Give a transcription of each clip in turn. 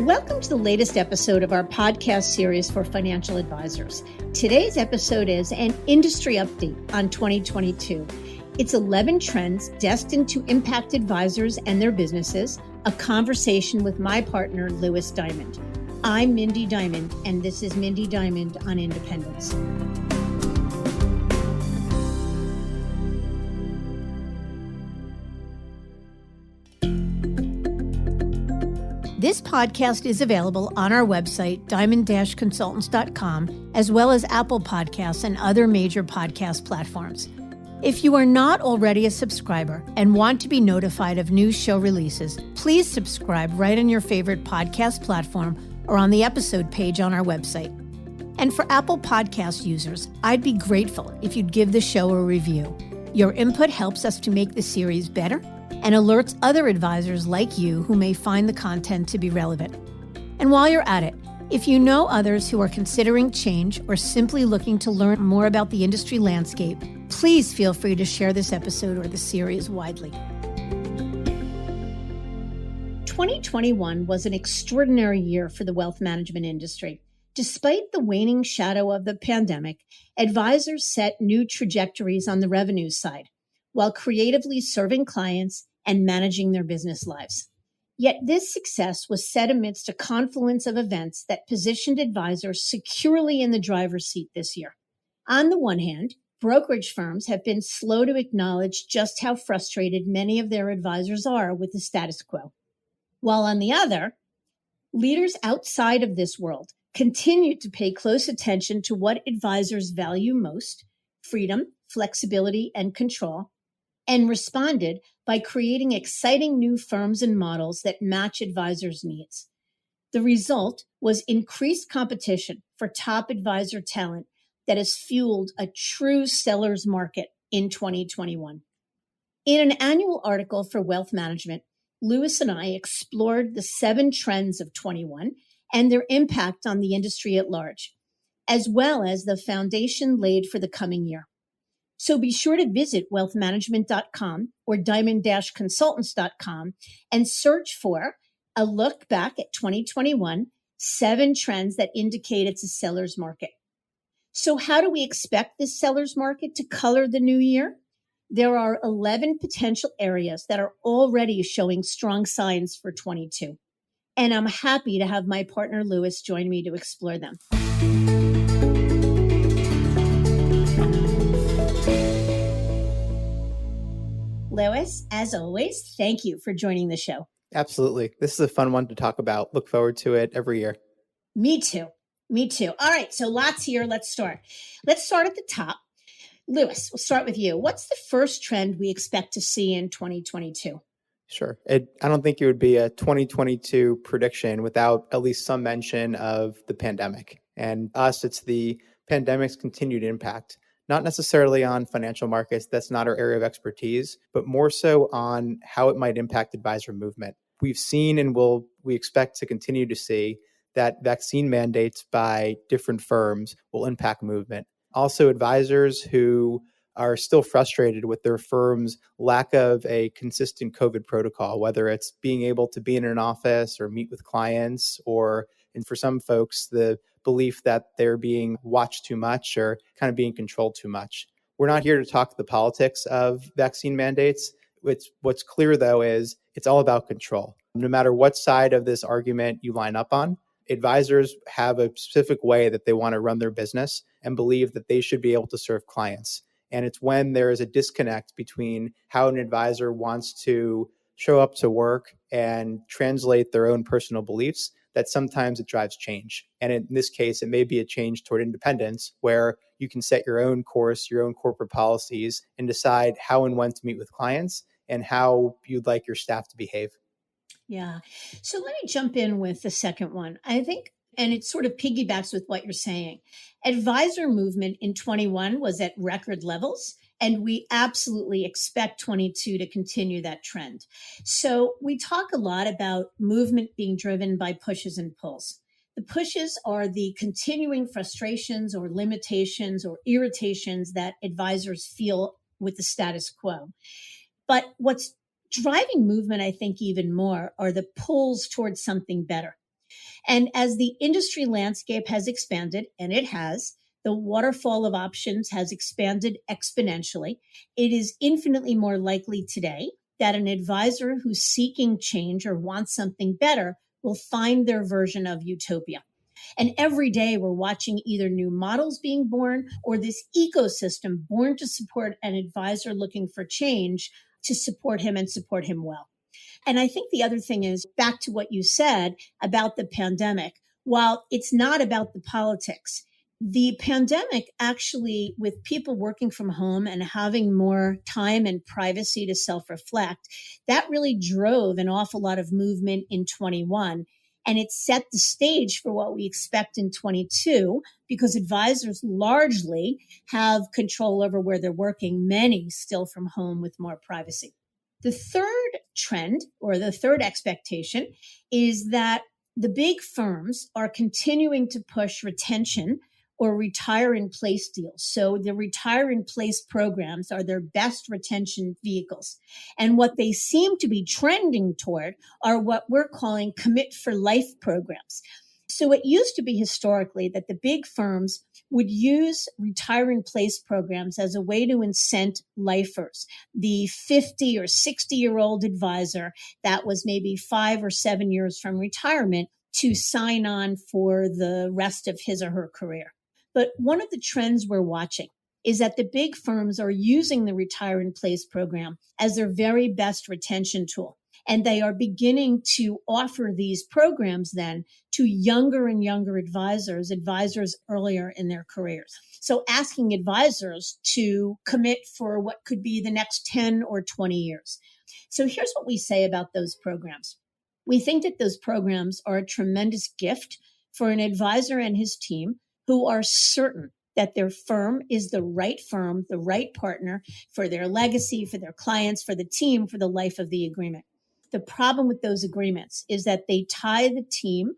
Welcome to the latest episode of our podcast series for financial advisors. Today's episode is an industry update on 2022. It's 11 trends destined to impact advisors and their businesses, a conversation with my partner, Lewis Diamond. I'm Mindy Diamond, and this is Mindy Diamond on Independence. This podcast is available on our website, diamond-consultants.com, as well as Apple Podcasts and other major podcast platforms. If you are not already a subscriber and want to be notified of new show releases, please subscribe right on your favorite podcast platform or on the episode page on our website. And for Apple Podcast users, I'd be grateful if you'd give the show a review. Your input helps us to make the series better and alerts other advisors like you who may find the content to be relevant. And while you're at it, if you know others who are considering change or simply looking to learn more about the industry landscape, please feel free to share this episode or the series widely. 2021 was an extraordinary year for the wealth management industry. Despite the waning shadow of the pandemic, advisors set new trajectories on the revenue side, while creatively serving clients and managing their business lives. Yet this success was set amidst a confluence of events that positioned advisors securely in the driver's seat this year. On the one hand, brokerage firms have been slow to acknowledge just how frustrated many of their advisors are with the status quo. While on the other, leaders outside of this world continue to pay close attention to what advisors value most: freedom, flexibility, and control, and responded by creating exciting new firms and models that match advisors' needs. The result was increased competition for top advisor talent that has fueled a true seller's market in 2021. In an annual article for Wealth Management, Lewis and I explored the 7 trends of 21 and their impact on the industry at large, as well as the foundation laid for the coming year. So be sure to visit wealthmanagement.com or diamond-consultants.com and search for a look back at 2021, 7 trends that indicate it's a seller's market. So how do we expect this seller's market to color the new year? There are 11 potential areas that are already showing strong signs for 22. And I'm happy to have my partner Lewis join me to explore them. Lewis, as always, thank you for joining the show. Absolutely. This is a fun one to talk about. Look forward to it every year. Me too. All right, so lots here. Let's start. Let's start at the top. Lewis, we'll start with you. What's the first trend we expect to see in 2022? Sure. I don't think it would be a 2022 prediction without at least some mention of the pandemic. And it's the pandemic's continued impact. Not necessarily on financial markets, that's not our area of expertise, but more so on how it might impact advisor movement. We've seen and we expect to continue to see that vaccine mandates by different firms will impact movement. Also, advisors who are still frustrated with their firm's lack of a consistent COVID protocol, whether it's being able to be in an office or meet with clients, and for some folks, the belief that they're being watched too much or kind of being controlled too much. We're not here to talk the politics of vaccine mandates. What's clear, though, is it's all about control. No matter what side of this argument you line up on, advisors have a specific way that they want to run their business and believe that they should be able to serve clients. And it's when there is a disconnect between how an advisor wants to show up to work and translate their own personal beliefs that sometimes it drives change. And in this case, it may be a change toward independence where you can set your own course, your own corporate policies, and decide how and when to meet with clients and how you'd like your staff to behave. Yeah. So let me jump in with the second one. I think, and it sort of piggybacks with what you're saying. Advisor movement in 21 was at record levels, and we absolutely expect 22 to continue that trend. So we talk a lot about movement being driven by pushes and pulls. The pushes are the continuing frustrations or limitations or irritations that advisors feel with the status quo. But what's driving movement, I think, even more are the pulls towards something better. And as the industry landscape has expanded, and it has, the waterfall of options has expanded exponentially. It is infinitely more likely today that an advisor who's seeking change or wants something better will find their version of utopia. And every day we're watching either new models being born or this ecosystem born to support an advisor looking for change to support him and support him well. And I think the other thing is back to what you said about the pandemic. While it's not about the politics, the pandemic actually, with people working from home and having more time and privacy to self reflect, that really drove an awful lot of movement in 21. And it set the stage for what we expect in 22, because advisors largely have control over where they're working, many still from home with more privacy. The third trend or the third expectation is that the big firms are continuing to push retention or retire in place deals. So the retire in place programs are their best retention vehicles. And what they seem to be trending toward are what we're calling commit for life programs. So it used to be historically that the big firms would use retire in place programs as a way to incent lifers. The 50 or 60-year-old advisor that was maybe 5 or 7 years from retirement to sign on for the rest of his or her career. But one of the trends we're watching is that the big firms are using the retire in place program as their very best retention tool. And they are beginning to offer these programs then to younger and younger advisors earlier in their careers. So asking advisors to commit for what could be the next 10 or 20 years. So here's what we say about those programs. We think that those programs are a tremendous gift for an advisor and his team who are certain that their firm is the right firm, the right partner for their legacy, for their clients, for the team, for the life of the agreement. The problem with those agreements is that they tie the team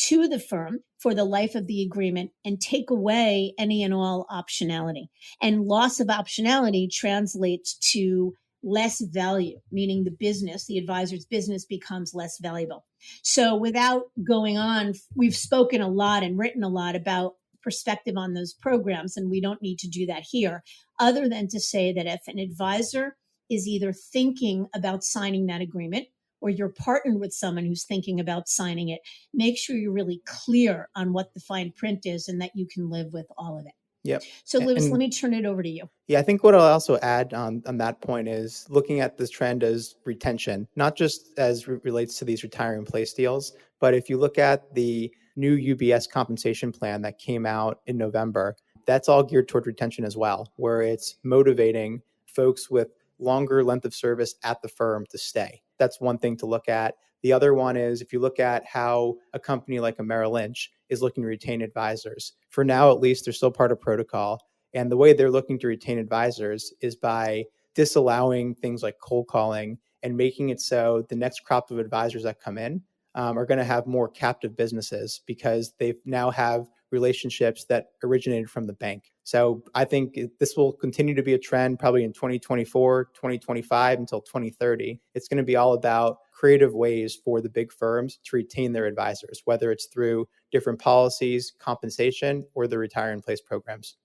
to the firm for the life of the agreement and take away any and all optionality. And loss of optionality translates to less value, meaning the advisor's business becomes less valuable. So without going on, we've spoken a lot and written a lot about perspective on those programs, and we don't need to do that here, other than to say that if an advisor is either thinking about signing that agreement or you're partnered with someone who's thinking about signing it, make sure you're really clear on what the fine print is and that you can live with all of it. Yep. So Lewis, let me turn it over to you. Yeah, I think what I'll also add on that point is looking at this trend as retention, not just as relates to these retire in place deals, but if you look at the new UBS compensation plan that came out in November, that's all geared toward retention as well, where it's motivating folks with longer length of service at the firm to stay. That's one thing to look at. The other one is if you look at how a company like a Merrill Lynch is looking to retain advisors. For now, at least, they're still part of protocol. And the way they're looking to retain advisors is by disallowing things like cold calling and making it so the next crop of advisors that come in are going to have more captive businesses because they now have relationships that originated from the bank. So I think this will continue to be a trend probably in 2024, 2025 until 2030. It's going to be all about creative ways for the big firms to retain their advisors, whether it's through different policies, compensation, or the retire in place programs.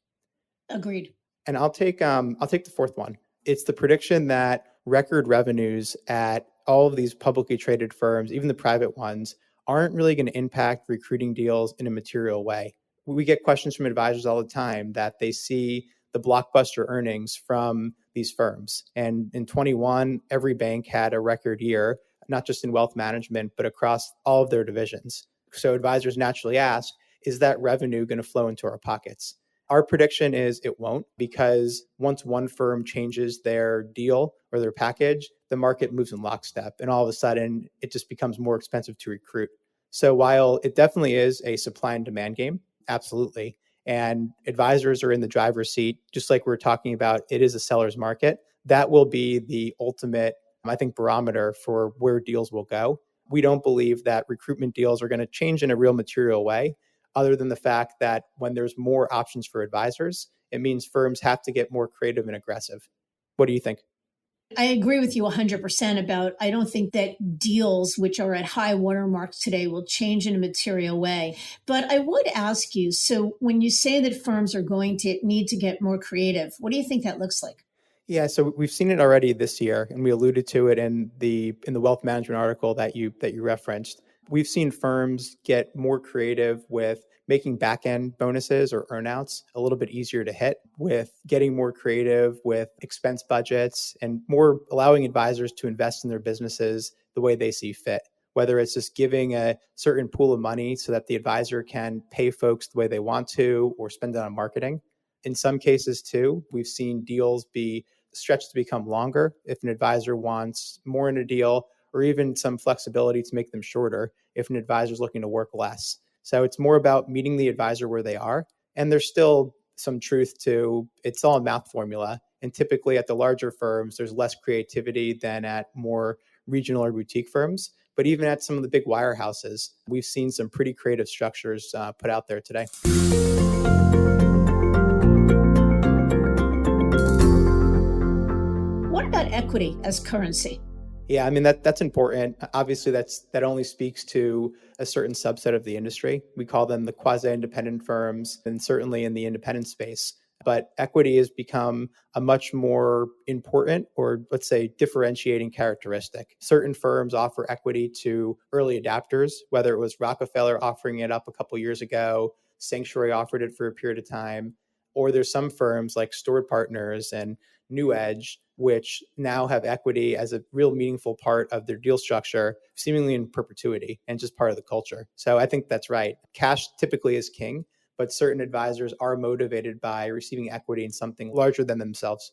Agreed. And I'll take the fourth one. It's the prediction that record revenues at all of these publicly traded firms, even the private ones, aren't really going to impact recruiting deals in a material way. We get questions from advisors all the time that they see the blockbuster earnings from these firms. And in 21, every bank had a record year, not just in wealth management, but across all of their divisions. So advisors naturally ask, is that revenue going to flow into our pockets? Our prediction is it won't, because once one firm changes their deal or their package, the market moves in lockstep. And all of a sudden, it just becomes more expensive to recruit. So while it definitely is a supply and demand game, absolutely. And advisors are in the driver's seat, just like we're talking about, it is a seller's market. That will be the ultimate, I think, barometer for where deals will go. We don't believe that recruitment deals are going to change in a real material way, other than the fact that when there's more options for advisors, it means firms have to get more creative and aggressive. What do you think? I agree with you 100% about, I don't think that deals which are at high watermarks today will change in a material way. But I would ask you, so when you say that firms are going to need to get more creative, what do you think that looks like? Yeah, so we've seen it already this year, and we alluded to it in the wealth management article that you referenced. We've seen firms get more creative with making back end bonuses or earnouts a little bit easier to hit, with getting more creative with expense budgets and more allowing advisors to invest in their businesses the way they see fit. Whether it's just giving a certain pool of money so that the advisor can pay folks the way they want to or spend it on marketing. In some cases, too, we've seen deals be stretched to become longer if an advisor wants more in a deal, or even some flexibility to make them shorter if an advisor is looking to work less. So it's more about meeting the advisor where they are. And there's still some truth to it's all a math formula. And typically at the larger firms, there's less creativity than at more regional or boutique firms. But even at some of the big wirehouses, we've seen some pretty creative structures put out there today. What about equity as currency? Yeah, I mean that's important. Obviously, that only speaks to a certain subset of the industry. We call them the quasi-independent firms, and certainly in the independent space. But equity has become a much more important, or let's say differentiating characteristic. Certain firms offer equity to early adapters, whether it was Rockefeller offering it up a couple years ago, Sanctuary offered it for a period of time, or there's some firms like Stored Partners and New Edge, which now have equity as a real meaningful part of their deal structure, seemingly in perpetuity and just part of the culture. So I think that's right. Cash typically is king, but certain advisors are motivated by receiving equity in something larger than themselves.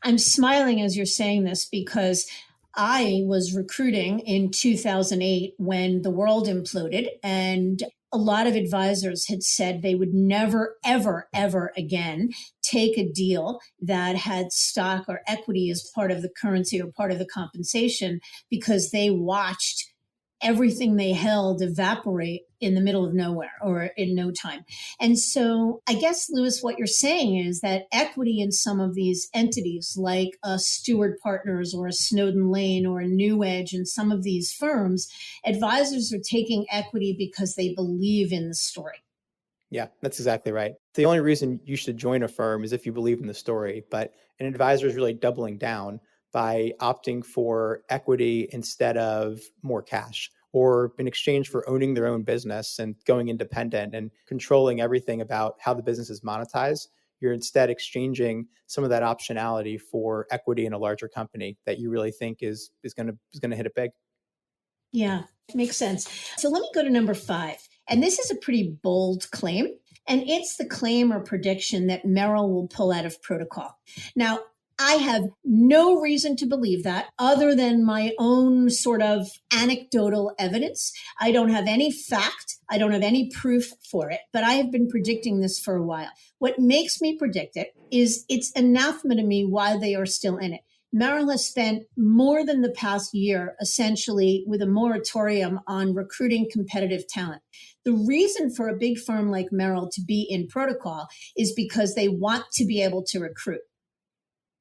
I'm smiling as you're saying this because I was recruiting in 2008 when the world imploded, and a lot of advisors had said they would never, ever, ever again take a deal that had stock or equity as part of the currency or part of the compensation because they watched everything they held evaporate in the middle of nowhere or in no time. And so I guess, Lewis, what you're saying is that equity in some of these entities like a Stewart Partners or a Snowden Lane or a New Edge and some of these firms, advisors are taking equity because they believe in the story. Yeah, that's exactly right. The only reason you should join a firm is if you believe in the story, but an advisor is really doubling down by opting for equity instead of more cash, or in exchange for owning their own business and going independent and controlling everything about how the business is monetized. You're instead exchanging some of that optionality for equity in a larger company that you really think is going to hit it big. Yeah, makes sense. So let me go to number 5. And this is a pretty bold claim. And it's the claim or prediction that Merrill will pull out of protocol. Now, I have no reason to believe that other than my own sort of anecdotal evidence. I don't have any fact. I don't have any proof for it, but I have been predicting this for a while. What makes me predict it is it's anathema to me why they are still in it. Merrill has spent more than the past year essentially with a moratorium on recruiting competitive talent. The reason for a big firm like Merrill to be in protocol is because they want to be able to recruit.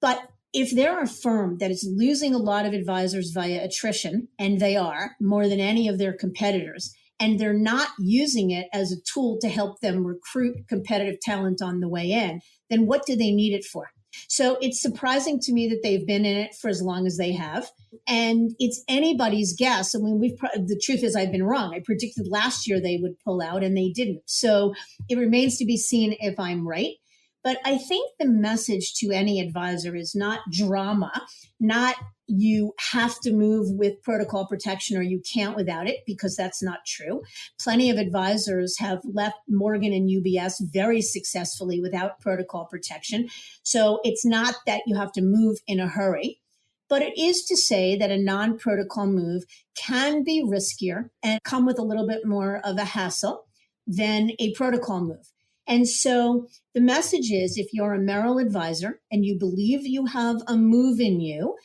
But if they're a firm that is losing a lot of advisors via attrition, and they are more than any of their competitors, and they're not using it as a tool to help them recruit competitive talent on the way in, then what do they need it for? So it's surprising to me that they've been in it for as long as they have. And it's anybody's guess. I mean, the truth is I've been wrong. I predicted last year they would pull out and they didn't. So it remains to be seen if I'm right. But I think the message to any advisor is not drama, not you have to move with protocol protection or you can't without it, because that's not true. Plenty of advisors have left Morgan and UBS very successfully without protocol protection. So it's not that you have to move in a hurry. But it is to say that a non-protocol move can be riskier and come with a little bit more of a hassle than a protocol move. And so the message is, if you're a Merrill advisor and you believe you have a move in you,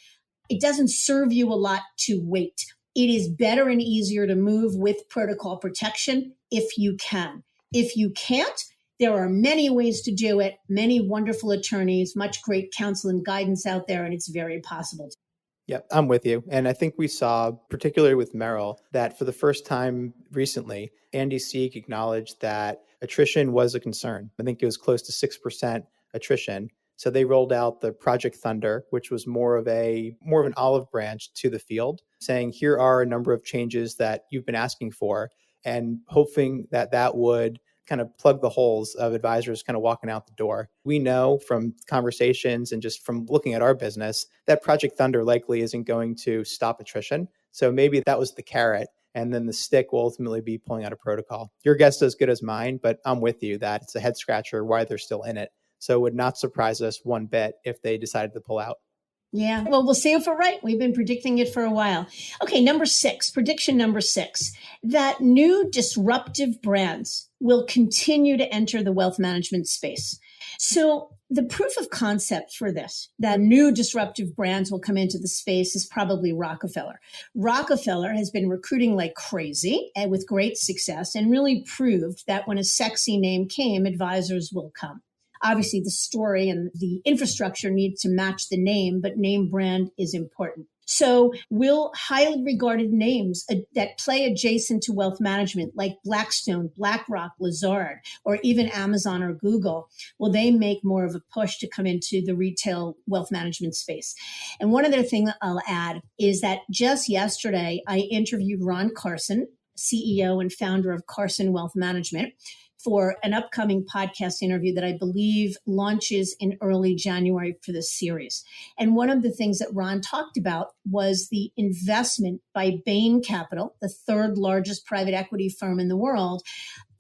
it doesn't serve you a lot to wait. It is better and easier to move with protocol protection if you can. If you can't, there are many ways to do it, many wonderful attorneys, much great counsel and guidance out there, and it's very possible. Yeah, I'm with you. And I think we saw, particularly with Merrill, that for the first time recently, Andy Sieg acknowledged that attrition was a concern. I think it was close to 6% attrition. So they rolled out the Project Thunder, which was more of an olive branch to the field, saying here are a number of changes that you've been asking for, and hoping that that would kind of plug the holes of advisors kind of walking out the door. We know from conversations and just from looking at our business that Project Thunder likely isn't going to stop attrition. So maybe that was the carrot. And then the stick will ultimately be pulling out a protocol. Your guess is as good as mine, but I'm with you that it's a head scratcher why they're still in it. So it would not surprise us one bit if they decided to pull out. Yeah, well, we'll see if we're right. We've been predicting it for a while. Okay, prediction number 6, that new disruptive brands will continue to enter the wealth management space. So the proof of concept for this, that new disruptive brands will come into the space, is probably Rockefeller. Rockefeller has been recruiting like crazy and with great success, and really proved that when a sexy name came, advisors will come. Obviously, the story and the infrastructure need to match the name, but name brand is important. So will highly regarded names that play adjacent to wealth management, like Blackstone, BlackRock, Lazard, or even Amazon or Google, will they make more of a push to come into the retail wealth management space? And one other thing I'll add is that just yesterday, I interviewed Ron Carson, CEO and founder of Carson Wealth Management, for an upcoming podcast interview that I believe launches in early January for this series. And one of the things that Ron talked about was the investment by Bain Capital, the third largest private equity firm in the world,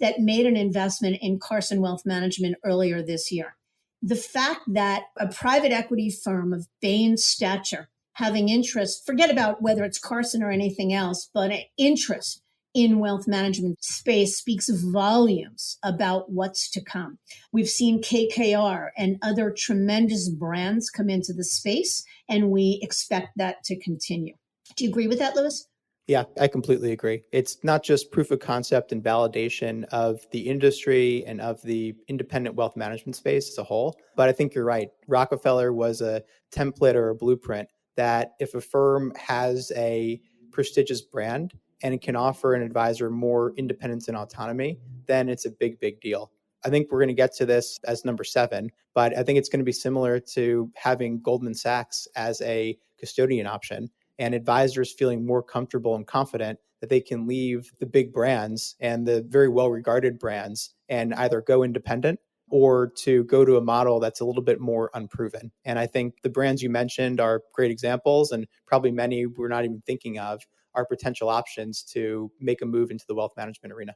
that made an investment in Carson Wealth Management earlier this year. The fact that a private equity firm of Bain's stature having interest, forget about whether it's Carson or anything else, but an interest in wealth management space speaks volumes about what's to come. We've seen KKR and other tremendous brands come into the space, and we expect that to continue. Do you agree with that, Lewis? Yeah, I completely agree. It's not just proof of concept and validation of the industry and of the independent wealth management space as a whole, but I think you're right. Rockefeller was a template or a blueprint that if a firm has a prestigious brand and it can offer an advisor more independence and autonomy, then it's a big, big deal. I think we're going to get to this as number 7, but I think it's going to be similar to having Goldman Sachs as a custodian option and advisors feeling more comfortable and confident that they can leave the big brands and the very well-regarded brands and either go independent or to go to a model that's a little bit more unproven. And I think the brands you mentioned are great examples, and probably many we're not even thinking of are potential options to make a move into the wealth management arena.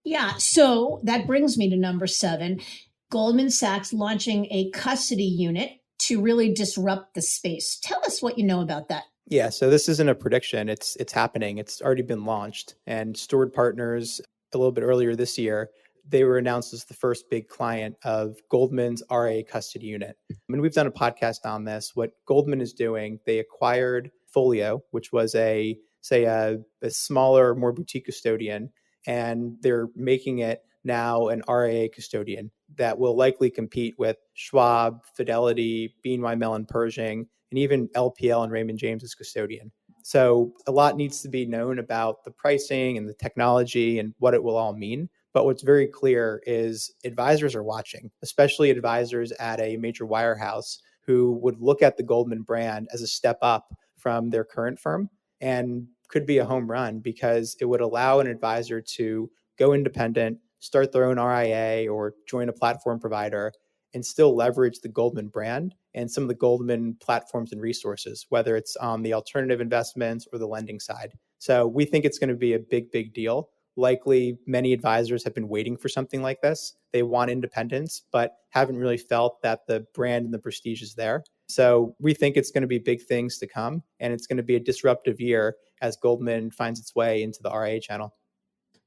Yeah, so that brings me to number 7, Goldman Sachs launching a custody unit to really disrupt the space. Tell us what you know about that. Yeah, so this isn't a prediction. It's happening. It's already been launched. And Steward Partners, a little bit earlier this year, they were announced as the first big client of Goldman's RIA custody unit. I mean, we've done a podcast on this. What Goldman is doing, they acquired Folio, which was a smaller, more boutique custodian, and they're making it now an RIA custodian that will likely compete with Schwab, Fidelity, BNY Mellon Pershing, and even LPL and Raymond James as custodian. So a lot needs to be known about the pricing and the technology and what it will all mean. But what's very clear is advisors are watching, especially advisors at a major wirehouse who would look at the Goldman brand as a step up from their current firm and could be a home run because it would allow an advisor to go independent, start their own RIA or join a platform provider and still leverage the Goldman brand and some of the Goldman platforms and resources, whether it's on the alternative investments or the lending side. So we think it's going to be a big, big deal. Likely many advisors have been waiting for something like this. They want independence, but haven't really felt that the brand and the prestige is there. So we think it's going to be big things to come, and it's going to be a disruptive year as Goldman finds its way into the RIA channel.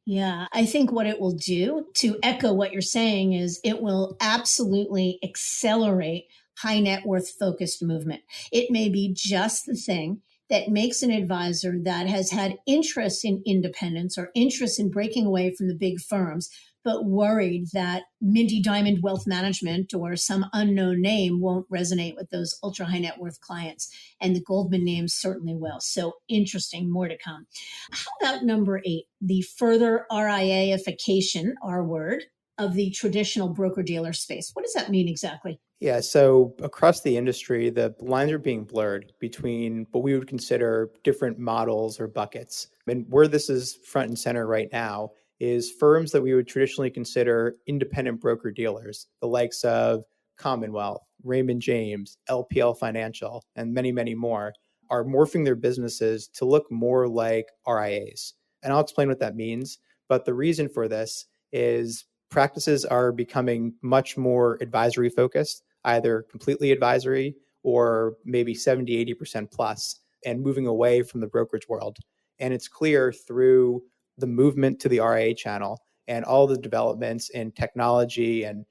Yeah, I think what it will do, to echo what you're saying, is it will absolutely accelerate high net worth focused movement. It may be just the thing that makes an advisor that has had interest in independence or interest in breaking away from the big firms but worried that Minty Diamond Wealth Management or some unknown name won't resonate with those ultra high net worth clients. And the Goldman names certainly will. So interesting, more to come. How about number 8, the further RIAification, our word, of the traditional broker-dealer space? What does that mean exactly? Yeah, so across the industry, the lines are being blurred between what we would consider different models or buckets. And where this is front and center right now is firms that we would traditionally consider independent broker-dealers, the likes of Commonwealth, Raymond James, LPL Financial, and many, many more, are morphing their businesses to look more like RIAs. And I'll explain what that means. But the reason for this is practices are becoming much more advisory focused, either completely advisory or maybe 70, 80% plus, and moving away from the brokerage world. And it's clear through the movement to the RIA channel and all the developments in technology and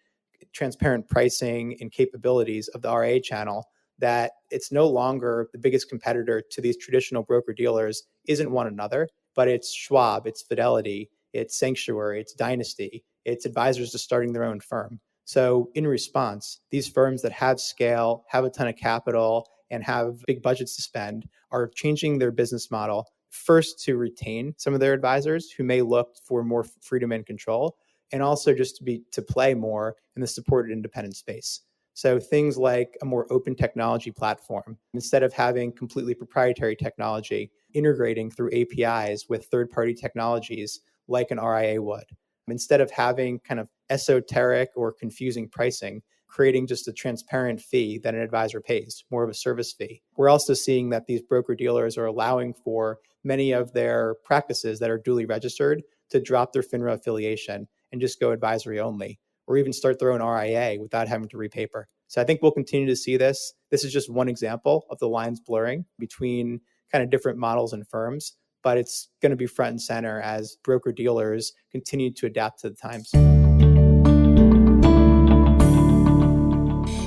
transparent pricing and capabilities of the RIA channel that it's no longer the biggest competitor to these traditional broker dealers isn't one another, but it's Schwab, it's Fidelity, it's Sanctuary, it's Dynasty, it's advisors just starting their own firm. So in response, these firms that have scale, have a ton of capital, and have big budgets to spend are changing their business model first to retain some of their advisors who may look for more freedom and control, and also just to play more in the supported independent space. So things like a more open technology platform, instead of having completely proprietary technology, integrating through APIs with third-party technologies like an RIA would. Instead of having kind of esoteric or confusing pricing, creating just a transparent fee that an advisor pays, more of a service fee. We're also seeing that these broker dealers are allowing for many of their practices that are duly registered to drop their FINRA affiliation and just go advisory only, or even start their own RIA without having to repaper. So I think we'll continue to see this. This is just one example of the lines blurring between kind of different models and firms, but it's going to be front and center as broker dealers continue to adapt to the times.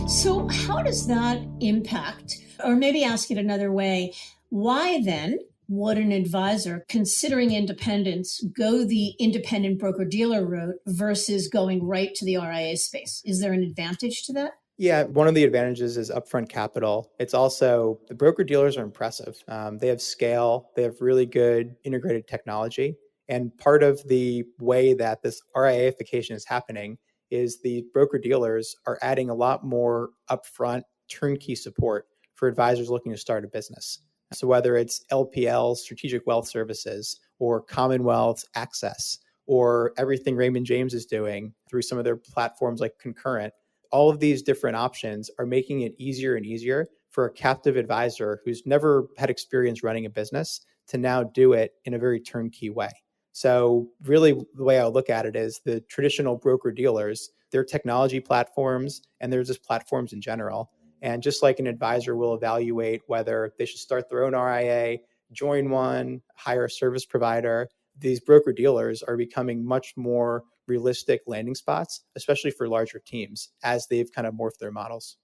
So how does that impact, or maybe ask it another way, why then would an advisor considering independence go the independent broker-dealer route versus going right to the RIA space? Is there an advantage to that? Yeah, one of the advantages is upfront capital. It's also the broker dealers are impressive. They have scale, they have really good integrated technology. And part of the way that this RIAification is happening is the broker dealers are adding a lot more upfront turnkey support for advisors looking to start a business. So whether it's LPL, Strategic Wealth Services, or Commonwealth Access, or everything Raymond James is doing through some of their platforms like Concurrent, all of these different options are making it easier and easier for a captive advisor who's never had experience running a business to now do it in a very turnkey way. So really the way I look at it is the traditional broker dealers, they're technology platforms and they're just platforms in general. And just like an advisor will evaluate whether they should start their own RIA, join one, hire a service provider, these broker dealers are becoming much more realistic landing spots, especially for larger teams as they've kind of morphed their models.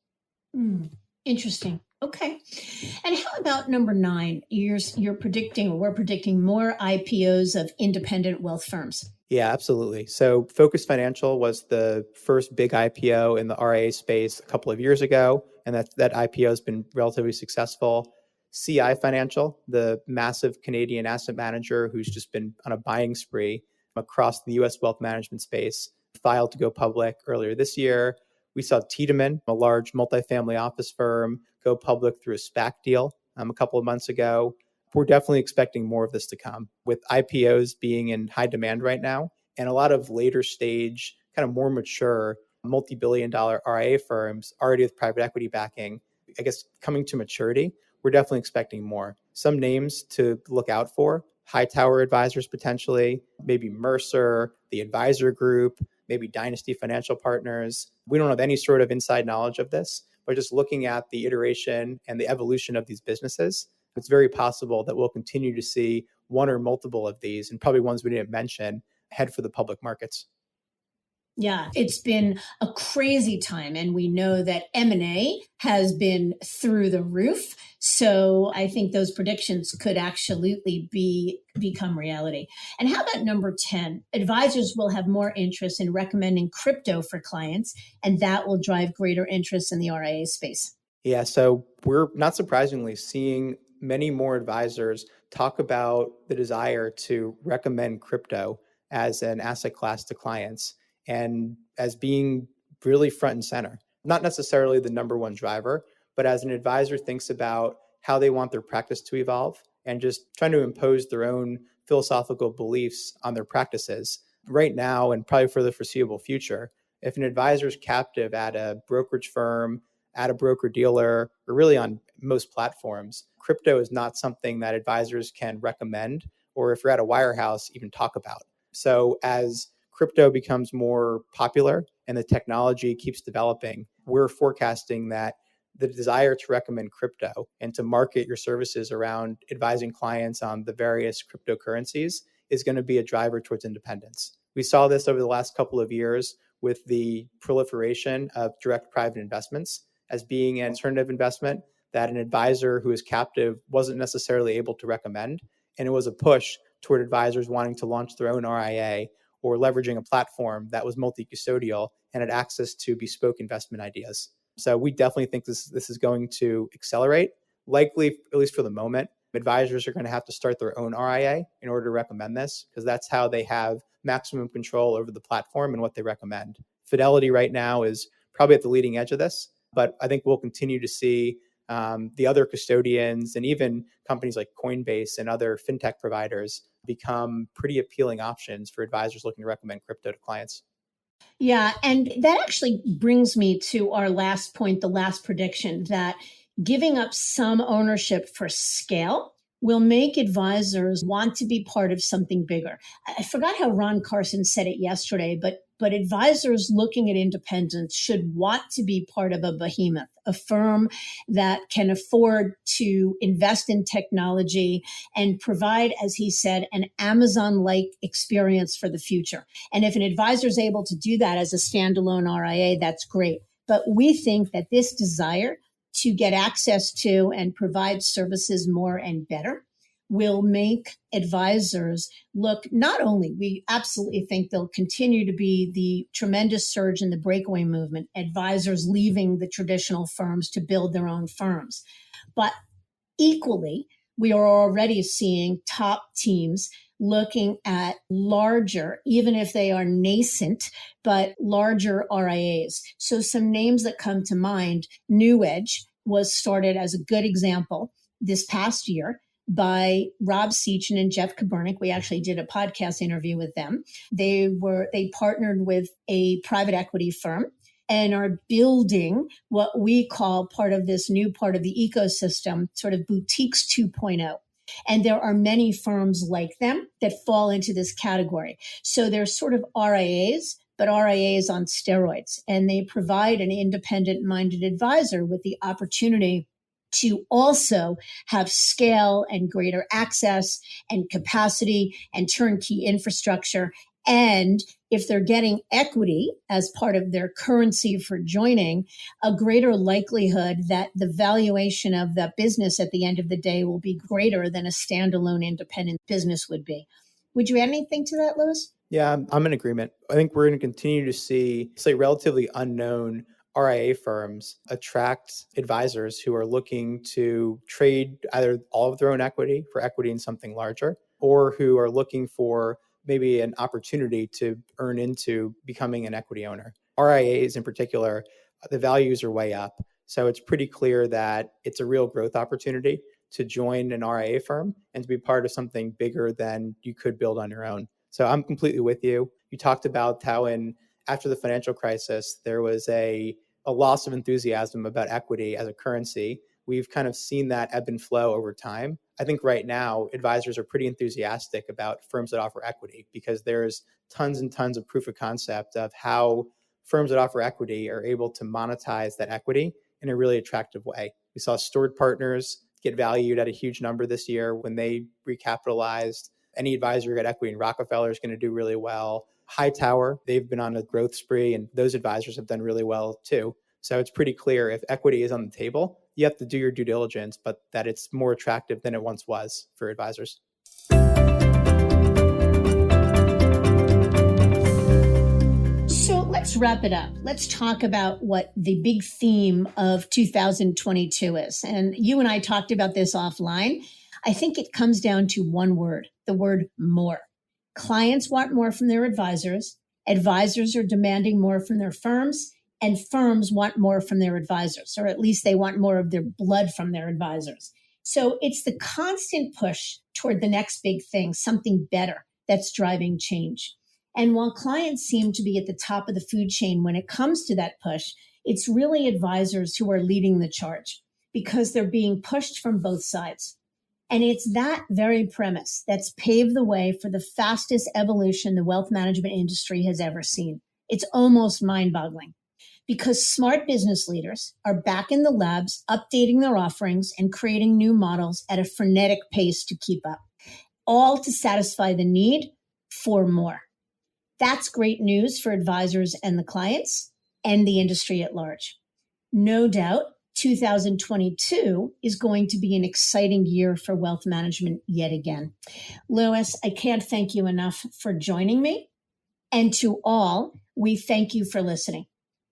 Interesting. Okay. And how about number 9? You're predicting, or we're predicting, more IPOs of independent wealth firms. Yeah, absolutely. So Focus Financial was the first big IPO in the RIA space a couple of years ago, and that IPO has been relatively successful. CI Financial, the massive Canadian asset manager who's just been on a buying spree across the US wealth management space, filed to go public earlier this year. We saw Tiedemann, a large multifamily office firm, go public through a SPAC deal a couple of months ago. We're definitely expecting more of this to come, with IPOs being in high demand right now and a lot of later stage, kind of more mature, multi-billion dollar RIA firms already with private equity backing, I guess, coming to maturity. We're definitely expecting more. Some names to look out for: Hightower Advisors potentially, maybe Mercer, the Advisor Group, maybe Dynasty Financial Partners. We don't have any sort of inside knowledge of this, but just looking at the iteration and the evolution of these businesses, it's very possible that we'll continue to see one or multiple of these, and probably ones we didn't mention, head for the public markets. Yeah, it's been a crazy time, and we know that M&A has been through the roof. So I think those predictions could absolutely become reality. And how about number 10? Advisors will have more interest in recommending crypto for clients, and that will drive greater interest in the RIA space. Yeah, so we're not surprisingly seeing many more advisors talk about the desire to recommend crypto as an asset class to clients and as being really front and center. Not necessarily the number one driver, but as an advisor thinks about how they want their practice to evolve and just trying to impose their own philosophical beliefs on their practices right now and probably for the foreseeable future. If an advisor is captive at a brokerage firm, at a broker dealer, or really on most platforms, crypto is not something that advisors can recommend, or if you're at a wirehouse, even talk about. So as crypto becomes more popular and the technology keeps developing, we're forecasting that the desire to recommend crypto and to market your services around advising clients on the various cryptocurrencies is going to be a driver towards independence. We saw this over the last couple of years with the proliferation of direct private investments as being an alternative investment that an advisor who is captive wasn't necessarily able to recommend. And it was a push toward advisors wanting to launch their own RIA or leveraging a platform that was multi-custodial and had access to bespoke investment ideas. So we definitely think this is going to accelerate, likely, at least for the moment. Advisors are going to have to start their own RIA in order to recommend this because that's how they have maximum control over the platform and what they recommend. Fidelity right now is probably at the leading edge of this, but I think we'll continue to see the other custodians and even companies like Coinbase and other fintech providers become pretty appealing options for advisors looking to recommend crypto to clients. Yeah, and that actually brings me to our last point, the last prediction, that giving up some ownership for scale will make advisors want to be part of something bigger. I forgot how Ron Carson said it yesterday, but advisors looking at independence should want to be part of a behemoth, a firm that can afford to invest in technology and provide, as he said, an Amazon-like experience for the future. And if an advisor is able to do that as a standalone RIA, that's great. But we think that this desire to get access to and provide services more and better will make advisors look, not only, we absolutely think there'll continue to be the tremendous surge in the breakaway movement, advisors leaving the traditional firms to build their own firms, but equally, we are already seeing top teams looking at larger, even if they are nascent, but larger RIAs. So some names that come to mind, New Edge was started as a good example this past year by Rob Sechin and Jeff Kaburnik. We actually did a podcast interview with them. They partnered with a private equity firm and are building what we call part of this new part of the ecosystem, sort of boutiques 2.0. And there are many firms like them that fall into this category. So they're sort of RIAs, but RIAs on steroids. And they provide an independent-minded advisor with the opportunity to also have scale and greater access and capacity and turnkey infrastructure. And if they're getting equity as part of their currency for joining, a greater likelihood that the valuation of that business at the end of the day will be greater than a standalone independent business would be. Would you add anything to that, Louis? Yeah, I'm in agreement. I think we're going to continue to see, say, relatively unknown RIA firms attract advisors who are looking to trade either all of their own equity for equity in something larger, or who are looking for maybe an opportunity to earn into becoming an equity owner. RIAs in particular, the values are way up. So it's pretty clear that it's a real growth opportunity to join an RIA firm and to be part of something bigger than you could build on your own. So I'm completely with you. You talked about how after the financial crisis, there was a loss of enthusiasm about equity as a currency. We've kind of seen that ebb and flow over time. I think right now, advisors are pretty enthusiastic about firms that offer equity because there's tons and tons of proof of concept of how firms that offer equity are able to monetize that equity in a really attractive way. We saw Stored Partners get valued at a huge number this year when they recapitalized. Any advisor who got equity in Rockefeller is going to do really well. Hightower, they've been on a growth spree, and those advisors have done really well too. So it's pretty clear if equity is on the table, you have to do your due diligence, but that it's more attractive than it once was for advisors. So let's wrap it up. Let's talk about what the big theme of 2022 is. And you and I talked about this offline. I think it comes down to one word, the word more. Clients want more from their advisors. Advisors are demanding more from their firms, and firms want more from their advisors, or at least they want more of their blood from their advisors. So it's the constant push toward the next big thing, something better, that's driving change. And while clients seem to be at the top of the food chain when it comes to that push, it's really advisors who are leading the charge because they're being pushed from both sides. And it's that very premise that's paved the way for the fastest evolution the wealth management industry has ever seen. It's almost mind-boggling because smart business leaders are back in the labs, updating their offerings and creating new models at a frenetic pace to keep up, all to satisfy the need for more. That's great news for advisors and the clients and the industry at large. No doubt, 2022 is going to be an exciting year for wealth management yet again. Louis, I can't thank you enough for joining me. And to all, we thank you for listening.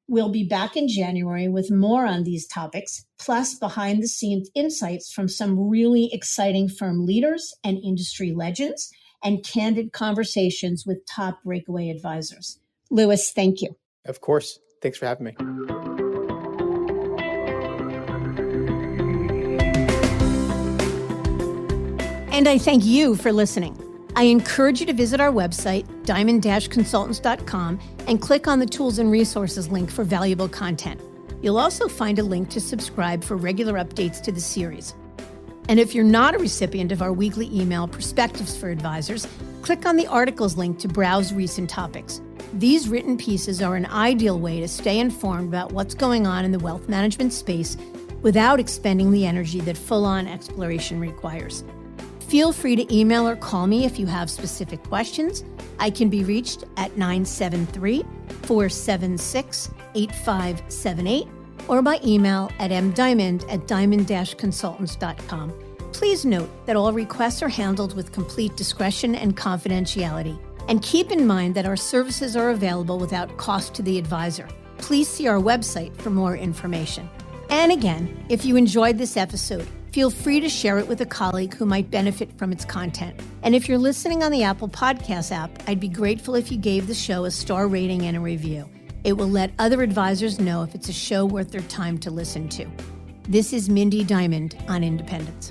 We'll be back in January with more on these topics, plus behind the scenes insights from some really exciting firm leaders and industry legends, and candid conversations with top breakaway advisors. Louis, thank you. Of course. Thanks for having me. And I thank you for listening. I encourage you to visit our website, diamond-consultants.com, and click on the Tools and Resources link for valuable content. You'll also find a link to subscribe for regular updates to the series. And if you're not a recipient of our weekly email, Perspectives for Advisors, click on the articles link to browse recent topics. These written pieces are an ideal way to stay informed about what's going on in the wealth management space without expending the energy that full-on exploration requires. Feel free to email or call me if you have specific questions. I can be reached at 973-476-8578 or by email at mdiamond@diamond-consultants.com. Please note that all requests are handled with complete discretion and confidentiality. And keep in mind that our services are available without cost to the advisor. Please see our website for more information. And again, if you enjoyed this episode, feel free to share it with a colleague who might benefit from its content. And if you're listening on the Apple Podcasts app, I'd be grateful if you gave the show a star rating and a review. It will let other advisors know if it's a show worth their time to listen to. This is Mindy Diamond on Independence.